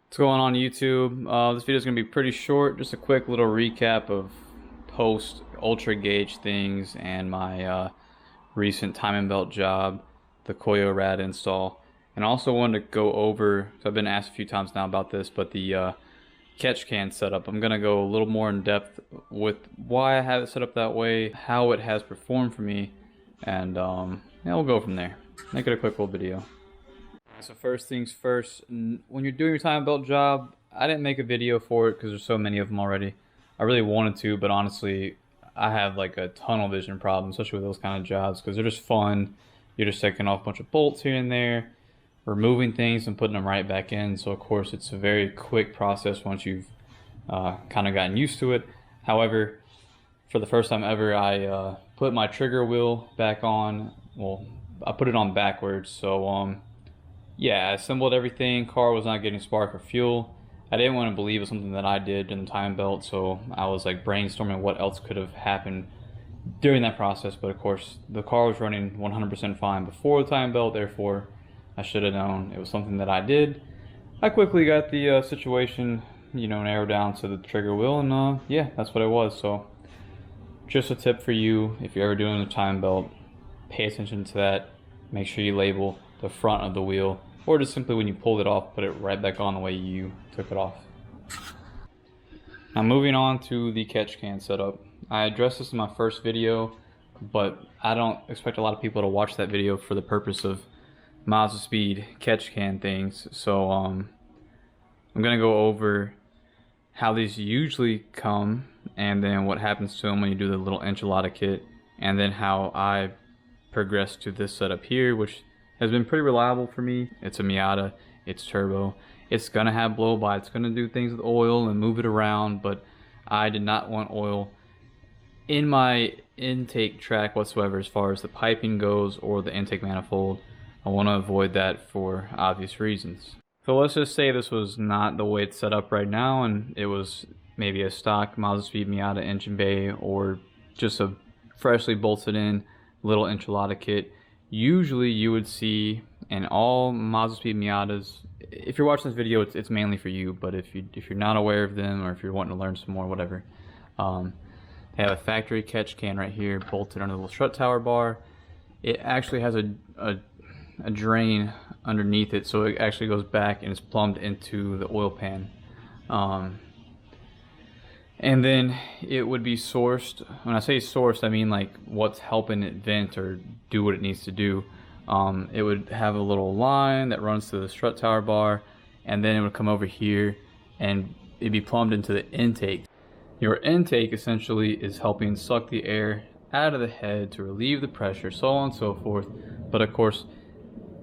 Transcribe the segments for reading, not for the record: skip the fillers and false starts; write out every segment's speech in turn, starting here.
What's going on YouTube? This video is going to be pretty short, just a quick little recap of post UltraGauge things and my recent timing belt job, the Koyo rad install. And I also wanted to go over, so I've been asked a few times now about this, but the catch can setup. I'm going to go a little more in depth with why I have it set up that way, how it has performed for me, and yeah, we'll go from there. Make it a quick little video. So first things first, when you're doing your time belt job, I didn't make a video for it because there's so many of them already. I really wanted to, but honestly, I have like a tunnel vision problem, especially with those kind of jobs, because they're just fun. You're just taking off a bunch of bolts here and there, removing things and putting them right back in. So of course, it's a very quick process once you've kind of gotten used to it. However, for the first time ever, I put my trigger wheel back on. Well, I put it on backwards, so yeah, I assembled everything. Car was not getting spark or fuel. I didn't want to believe it was something that I did in the time belt, so I was like brainstorming what else could have happened during that process. But of course, the car was running 100% fine before the time belt, therefore I should have known it was something that I did. I quickly got the situation, narrowed down to the trigger wheel, and yeah, that's what it was. So just a tip for you, if you're ever doing the time belt, pay attention to that. Make sure you label the front of the wheel, or just simply when you pulled it off, put it right back on the way you took it off. Now moving on to the catch can setup. I addressed this in my first video, but I don't expect a lot of people to watch that video for the purpose of Mazdaspeed catch can things. So I'm gonna go over how these usually come, and then what happens to them when you do the little enchilada kit, and then how I progressed to this setup here, which has been pretty reliable for me. It's a Miata, it's turbo, it's gonna have blow by, it's gonna do things with oil and move it around, but I did not want oil in my intake track whatsoever as far as the piping goes or the intake manifold. I want to avoid that for obvious reasons. So let's just say this was not the way it's set up right now, and it was maybe a stock Mazdaspeed Miata engine bay or just a freshly bolted in little enchilada kit. Usually you would see in all Mazdaspeed Miatas, if you're watching this video, it's mainly for you, but if you're not aware of them, or if you're wanting to learn some more, whatever, they have a factory catch can right here bolted under the little strut tower bar. It actually has a drain underneath it, so it actually goes back and is plumbed into the oil pan. And then it would be sourced. When I say sourced, I mean like what's helping it vent or do what it needs to do. It would have a little line that runs to the strut tower bar, and then it would come over here and it'd be plumbed into the intake. Your intake essentially is helping suck the air out of the head to relieve the pressure, so on and so forth. But of course,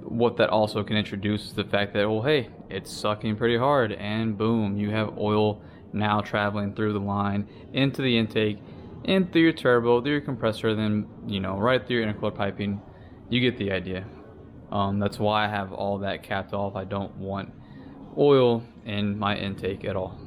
what that also can introduce is the fact that, well, hey, it's sucking pretty hard, and boom, you have oil now traveling through the line into the intake, in through your turbo, through your compressor, then right through your intercooler piping. You get the idea. That's why I have all that capped off. I don't want oil in my intake at all.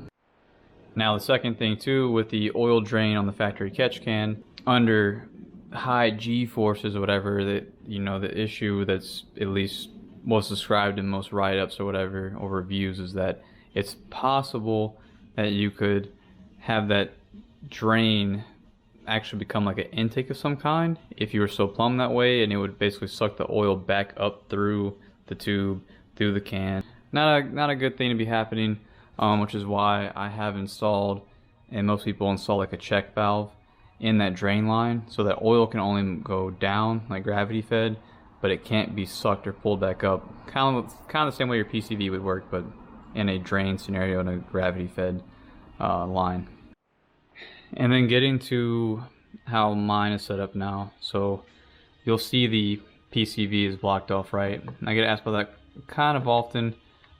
Now the second thing too, with the oil drain on the factory catch can, under high G forces or whatever, that the issue that's at least was described in most write-ups or whatever, or reviews, is that it's possible that you could have that drain actually become like an intake of some kind if you were so plumbed that way, and it would basically suck the oil back up through the tube, through the can. Not a good thing to be happening, which is why I have installed, and most people install, like a check valve in that drain line, so that oil can only go down, like gravity fed, but it can't be sucked or pulled back up. Kind of the same way your PCV would work, but in a drain scenario in a gravity fed line. And then getting to how mine is set up now. So you'll see the PCV is blocked off, right? I get asked about that kind of often,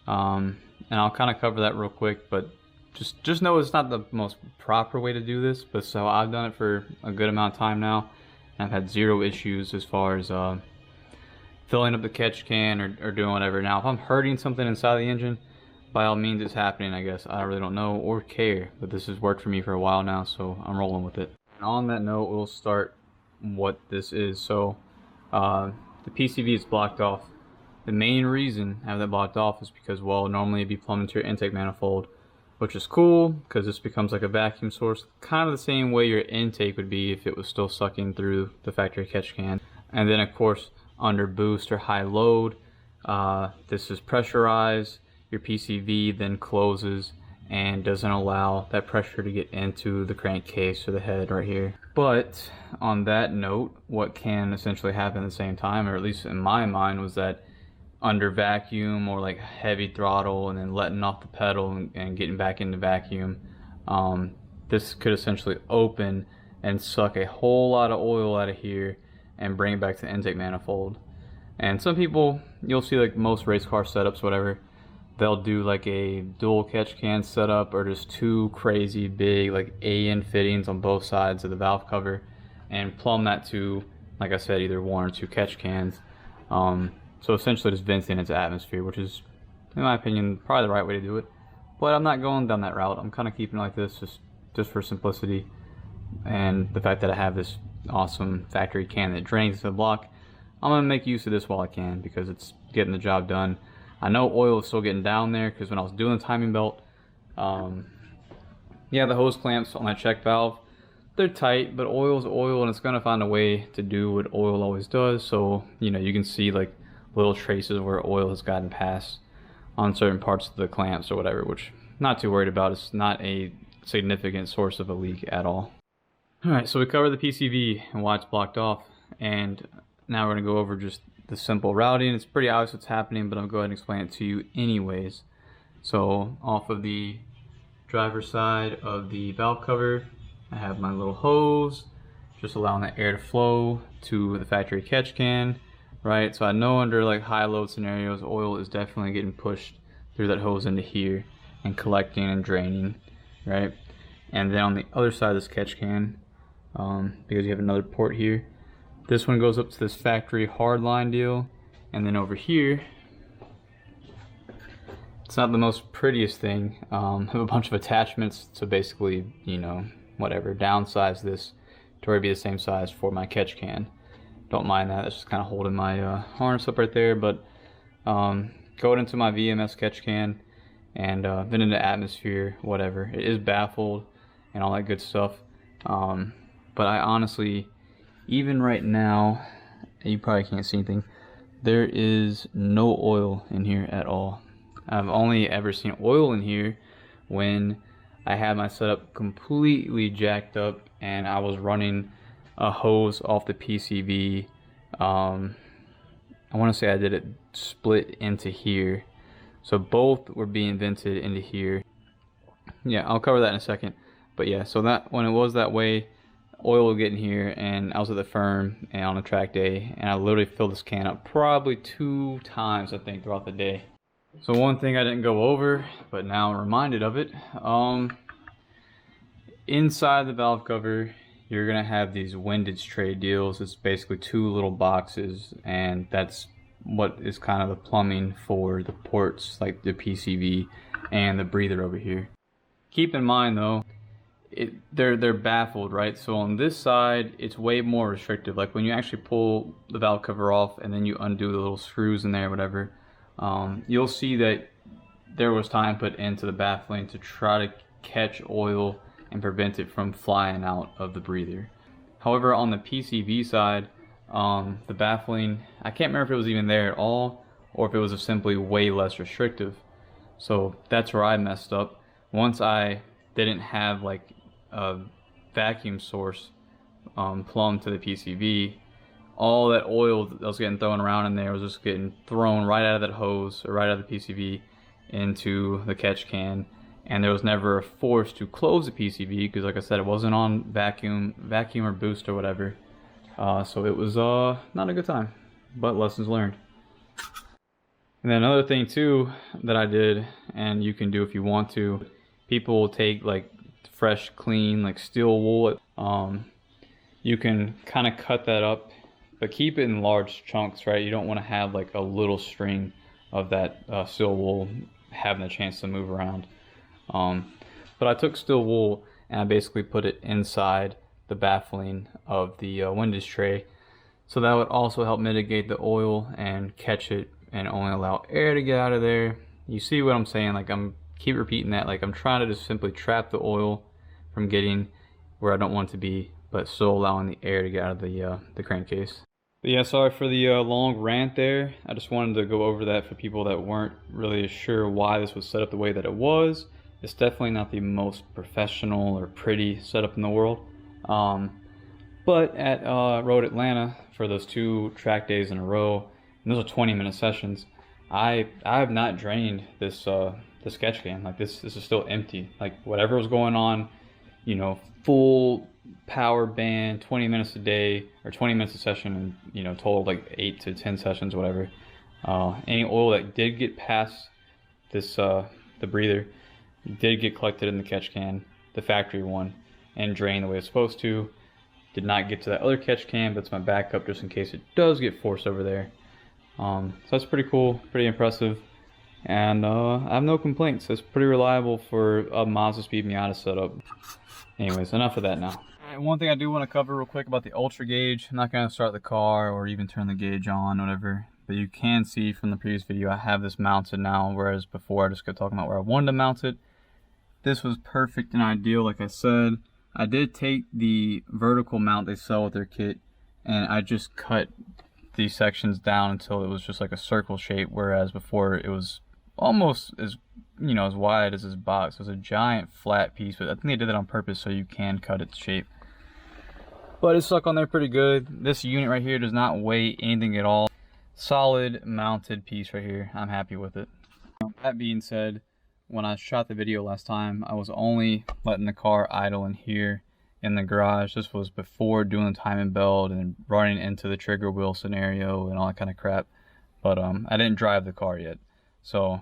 and I'll kind of cover that real quick, but just know it's not the most proper way to do this, but so I've done it for a good amount of time now, and I've had zero issues as far as filling up the catch can or doing whatever. Now if I'm hurting something inside the engine, by all means it's happening, I guess. I really don't know or care, but this has worked for me for a while now, so I'm rolling with it. And on that note, we'll start what this is. So the PCV is blocked off The main reason I have that blocked off is because, well, normally it'd be plumbed into your intake manifold, which is cool because this becomes like a vacuum source, kind of the same way your intake would be if it was still sucking through the factory catch can. And then of course under boost or high load, this is pressurized. Your PCV then closes and doesn't allow that pressure to get into the crankcase or the head right here. But on that note, what can essentially happen at the same time, or at least in my mind, was that under vacuum or like heavy throttle and then letting off the pedal and getting back into vacuum, this could essentially open and suck a whole lot of oil out of here and bring it back to the intake manifold. And some people, you'll see like most race car setups, whatever, they'll do like a dual catch can setup or just two crazy big like AN fittings on both sides of the valve cover and plumb that to, like I said, either one or two catch cans. So essentially just venting into atmosphere, which is, in my opinion, probably the right way to do it. But I'm not going down that route. I'm kind of keeping it like this just for simplicity and the fact that I have this awesome factory can that drains the block. I'm going to make use of this while I can because it's getting the job done. I know oil is still getting down there because when I was doing the timing belt, yeah, the hose clamps on that check valve, they're tight, but oil is oil and it's going to find a way to do what oil always does. So, you know, you can see like little traces where oil has gotten past on certain parts of the clamps or whatever, which I'm not too worried about. It's not a significant source of a leak at all. Alright, so we covered the PCV and why it's blocked off, and now we're going to go over just the simple routing. It's pretty obvious what's happening, but I'll go ahead and explain it to you anyways. So off of the driver's side of the valve cover, I have my little hose, just allowing the air to flow to the factory catch can. Right, so I know under like high load scenarios, oil is definitely getting pushed through that hose into here and collecting and draining, right? And then on the other side of this catch can, because you have another port here, this one goes up to this factory hardline deal, and then over here, it's not the most prettiest thing. I have a bunch of attachments to basically, you know, whatever, downsize this to where it be the same size for my catch can. Don't mind that, it's just kind of holding my harness up right there, but going into my VMS catch can and then into atmosphere, whatever. It is baffled and all that good stuff, but I honestly, even right now, you probably can't see anything, there is no oil in here at all. I've only ever seen oil in here when I had my setup completely jacked up and I was running a hose off the PCV. I want to say I did it split into here, so both were being vented into here. Yeah, I'll cover that in a second. But yeah, so that when it was that way, oil would get in here, and I was at the firm and on a track day, and I literally filled this can up probably 2 times I think throughout the day. So one thing I didn't go over, but now I'm reminded of it, inside the valve cover you're gonna have these windage tray deals. It's basically 2 little boxes, and that's what is kind of the plumbing for the ports, like the PCV and the breather over here. Keep in mind though, they're baffled, right? So on this side it's way more restrictive. Like when you actually pull the valve cover off and then you undo the little screws in there, whatever, you'll see that there was time put into the baffling to try to catch oil and prevent it from flying out of the breather. However, on the PCV side, the baffling, I can't remember if it was even there at all or if it was simply way less restrictive. So that's where I messed up. Once I didn't have like a vacuum source plumbed to the PCV, all that oil that was getting thrown around in there was just getting thrown right out of that hose or right out of the PCV into the catch can, and there was never a force to close the PCV because, like I said, it wasn't on vacuum or boost or whatever. So it was not a good time, but lessons learned. And then another thing too that I did, and you can do if you want to, people will take like fresh, clean, like steel wool. You can kind of cut that up, but keep it in large chunks, right? You don't want to have like a little string of that steel wool having a chance to move around. But I took steel wool and I basically put it inside the baffling of the windage tray, so that would also help mitigate the oil and catch it and only allow air to get out of there. You see what I'm saying? Like, I'm keep repeating that. Like, I'm trying to just simply trap the oil from getting where I don't want it to be, but still allowing the air to get out of the crankcase. But yeah, sorry for the long rant there. I just wanted to go over that for people that weren't really sure why this was set up the way that it was. It's definitely not the most professional or pretty setup in the world. But at Road Atlanta, for those 2 track days in a row, and those are 20-minute sessions, I have not drained this the sketch can. Like, this is still empty. Like, whatever was going on, you know, full power band, 20 minutes a day, or 20 minutes a session, and, you know, total like 8 to 10 sessions, whatever. Any oil that did get past this the breather did get collected in the catch can, the factory one, and drained the way it's supposed to. Did not get to that other catch can, but it's my backup just in case it does get forced over there. So that's pretty cool, pretty impressive, and I have no complaints. It's pretty reliable for a Mazdaspeed Miata setup. Anyways, enough of that now. Alright, one thing I do want to cover real quick about the UltraGauge. I'm not going to start the car or even turn the gauge on, whatever. But you can see from the previous video I have this mounted now, whereas before I just kept talking about where I wanted to mount it. This was perfect and ideal, like I said. I did take the vertical mount they sell with their kit, and I just cut these sections down until it was just like a circle shape, whereas before it was almost as, you know, as wide as this box. It was a giant flat piece, but I think they did that on purpose so you can cut its shape. But it stuck on there pretty good. This unit right here does not weigh anything at all. Solid mounted piece right here. I'm happy with it. That being said, when I shot the video last time, I was only letting the car idle in here in the garage. This was before doing the timing belt and running into the trigger wheel scenario and all that kind of crap. But I didn't drive the car yet. So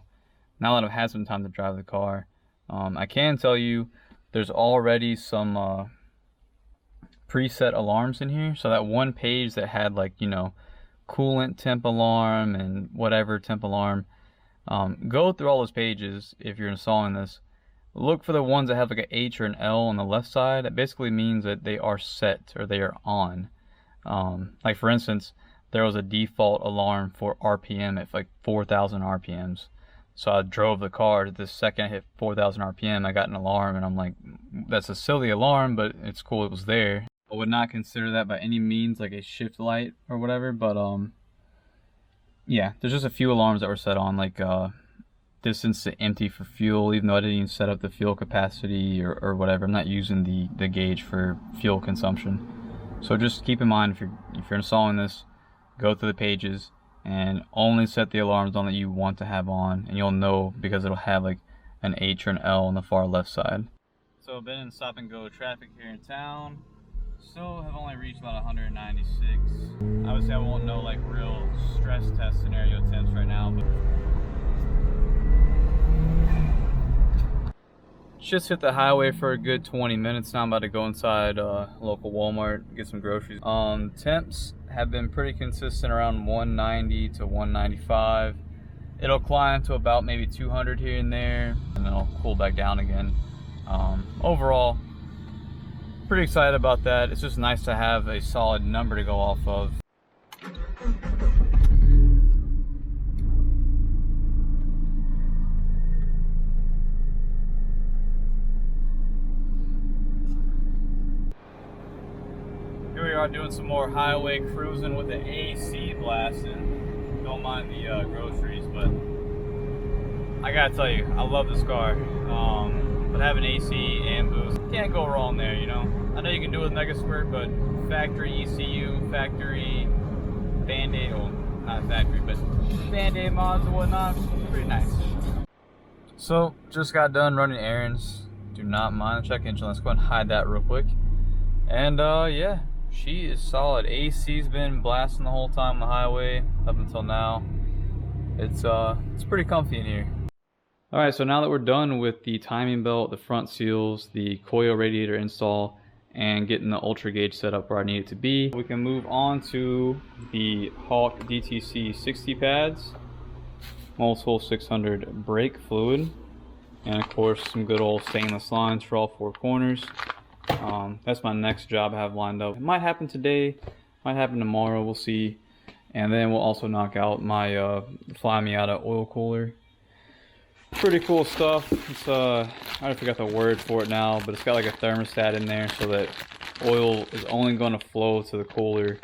now that I've had some time to drive the car, I can tell you there's already some preset alarms in here. So that one page that had, like, you know, coolant temp alarm and whatever temp alarm, go through all those pages if you're installing this. Look for the ones that have like an H or an L on the left side. That basically means that they are set or they are on. Like, for instance, there was a default alarm for RPM at like 4,000 RPMs. So I drove the car. The second I hit 4,000 RPM, I got an alarm, and I'm like, that's a silly alarm, but it's cool it was there. I would not consider that by any means like a shift light or whatever, but yeah, there's just a few alarms that were set on, like distance to empty for fuel, even though I didn't even set up the fuel capacity or whatever. I'm not using the gauge for fuel consumption. So just keep in mind, if you're installing this, go through the pages and only set the alarms on that you want to have on, and you'll know because it'll have like an H or an L on the far left side. So I've been in stop and go traffic here in town. Still have only reached about 196. Obviously I won't know like real stress test scenario temps right now, but just hit the highway for a good 20 minutes now. I'm about to go inside local Walmart, get some groceries. Temps have been pretty consistent around 190 to 195. It'll climb to about maybe 200 here and there, and then it'll cool back down again. Overall, pretty excited about that. It's just nice to have a solid number to go off of. Here we are doing some more highway cruising with the AC blasting. Don't mind the groceries, but I gotta tell you, I love this car. But having AC and boost, can't go wrong there, you know. I know you can do it with Mega Squirt, but factory ECU, factory Band-Aid, well, not factory, but Band-Aid mods and whatnot, pretty nice. So, just got done running errands. Do not mind the check engine. Let's go ahead and hide that real quick. And yeah, she is solid. AC's been blasting the whole time on the highway up until now. It's pretty comfy in here. Alright, so now that we're done with the timing belt, the front seals, the coil radiator install, and getting the UltraGauge set up where I need it to be, we can move on to the Hawk DTC 60 pads, multiple 600 brake fluid, and of course some good old stainless lines for all four corners. That's my next job I have lined up. It might happen today, might happen tomorrow, we'll see. And then we'll also knock out my Fly Miata oil cooler. Pretty cool stuff. It's I forgot the word for it now, but it's got like a thermostat in there so that oil is only going to flow to the cooler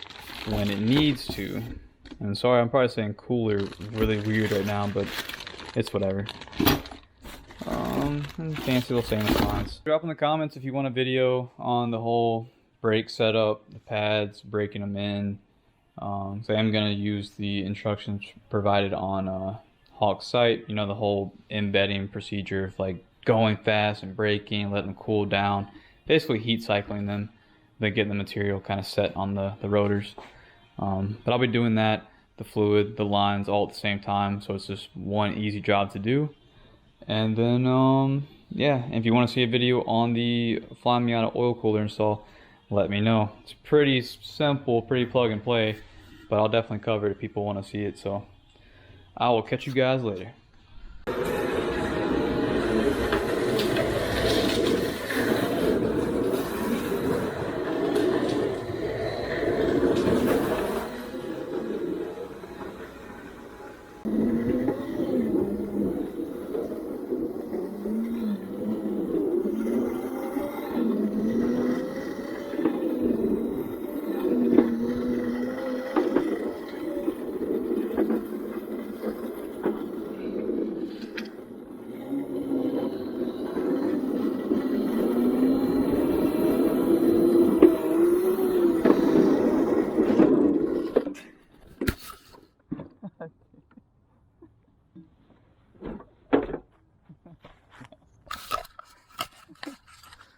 when it needs to. And sorry, I'm probably saying cooler really weird right now, but it's whatever. Fancy little stainless lines. Drop in the comments if you want a video on the whole brake setup, the pads, breaking them in. So I'm going to use the instructions provided on Hawk's site. You know, the whole embedding procedure of like going fast and braking, letting them cool down, basically heat cycling them, then getting the material kind of set on the rotors. But I'll be doing that, the fluid, the lines, all at the same time, so it's just one easy job to do. And then yeah, if you want to see a video on the Fly Miata oil cooler install, let me know. It's pretty simple, pretty plug and play, but I'll definitely cover it if people want to see it. So I will catch you guys later.